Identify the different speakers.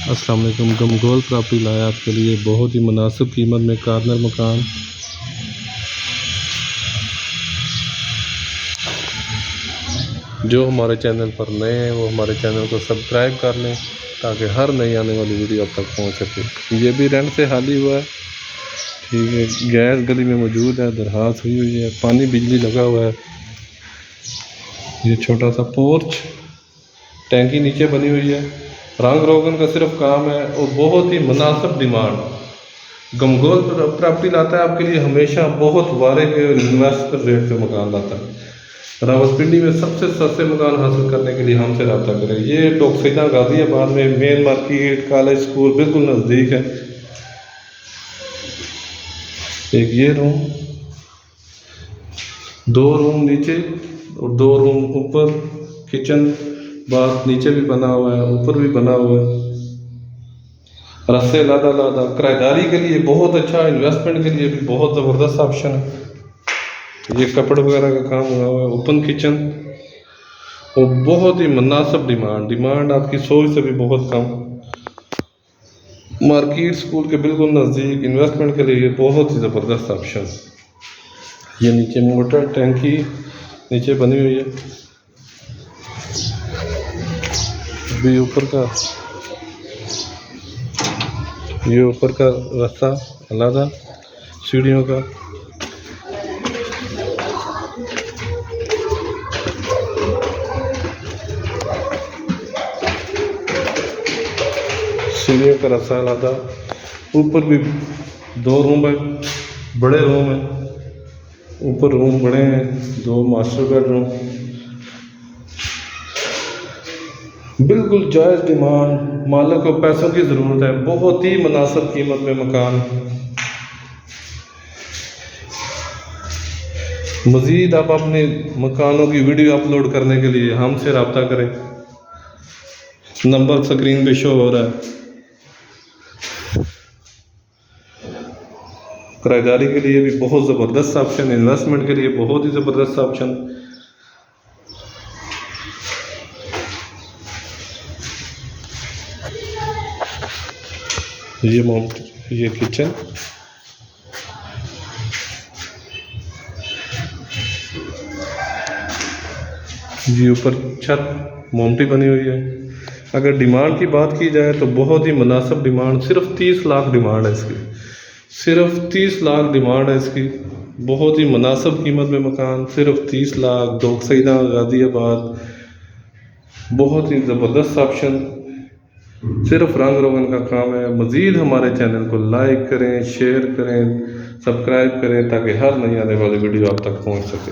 Speaker 1: अस्सलाम वालेकुम। गमगोल प्रॉपर्टी लाया आपके लिए बहुत ही मुनासिब कीमत में कॉर्नर मकान। जो हमारे चैनल पर नए हैं वो हमारे चैनल को सब्सक्राइब कर लें ताकि हर नई आने वाली वीडियो आप तक पहुंच सके। ये भी रेंट से खाली हुआ है, ठीक है। गैस गली में मौजूद है, दरखास्त हुई हुई है, पानी बिजली लगा हुआ है। ये छोटा सा पोर्च, टैंकी नीचे बनी हुई है। रंग रोगन का सिर्फ काम है और बहुत ही मुनासिब डिमांड। गमगोल प्रॉपर्टी लाता है आपके लिए हमेशा बहुत वारे के और इन्वेस्टर रेट पे मकान लाता है। रावलपिंडी में सबसे सस्ते मकान हासिल करने के लिए हमसे रब्ता करें। ये टोकसीदा गाजियाबाद में मेन मार्केट, कॉलेज, स्कूल बिल्कुल नज़दीक है। एक ये रूम, 2 रूम नीचे और 2 रूम ऊपर, किचन बाथ नीचे भी बना हुआ है, ऊपर भी बना हुआ है। रस्से लादा लादा किराएदारी के लिए बहुत अच्छा, इन्वेस्टमेंट के लिए भी बहुत ज़बरदस्त ऑप्शन है। ये कपड़े वगैरह का काम हुआ हुआ है। ओपन किचन और बहुत ही मुनासिब डिमांड आपकी सोच से भी बहुत कम। मार्केट, स्कूल के बिल्कुल नज़दीक, इन्वेस्टमेंट के लिए बहुत ही ज़बरदस्त ऑप्शन। ये नीचे मोटर टैंकी नीचे बनी हुई है। भी ऊपर का, ये ऊपर का रास्ता अलग, सीढ़ियों का। सीढ़ियों का रास्ता अलग। ऊपर भी 2 रूम है, बड़े रूम है। ऊपर रूम बड़े हैं, 2 मास्टर बेडरूम। बिल्कुल जायज़ डिमांड, मालिक को पैसों की ज़रूरत है। बहुत ही मुनासिब कीमत में मकान। मज़ीद आप अपने मकानों की वीडियो अपलोड करने के लिए हमसे रब्ता करें। नंबर स्क्रीन पे शो हो रहा है। किराएदारी के लिए भी बहुत ज़बरदस्त ऑप्शन, इन्वेस्टमेंट के लिए बहुत ही ज़बरदस्त ऑप्शन। ये किचन, ये ऊपर छत मोमटी बनी हुई है। अगर डिमांड की बात की जाए तो बहुत ही मुनासिब डिमांड, सिर्फ 30 लाख डिमांड है इसकी। सिर्फ 30 लाख डिमांड है इसकी। बहुत ही मुनासिब कीमत में मकान, सिर्फ 30 लाख, टोकसीदा गाजियाबाद। बहुत ही ज़बरदस्त ऑप्शन, सिर्फ रंग रोगन का काम है। मज़ीद हमारे चैनल को लाइक करें, शेयर करें, सब्सक्राइब करें ताकि हर नई आने वाली वीडियो आप तक पहुंच सके।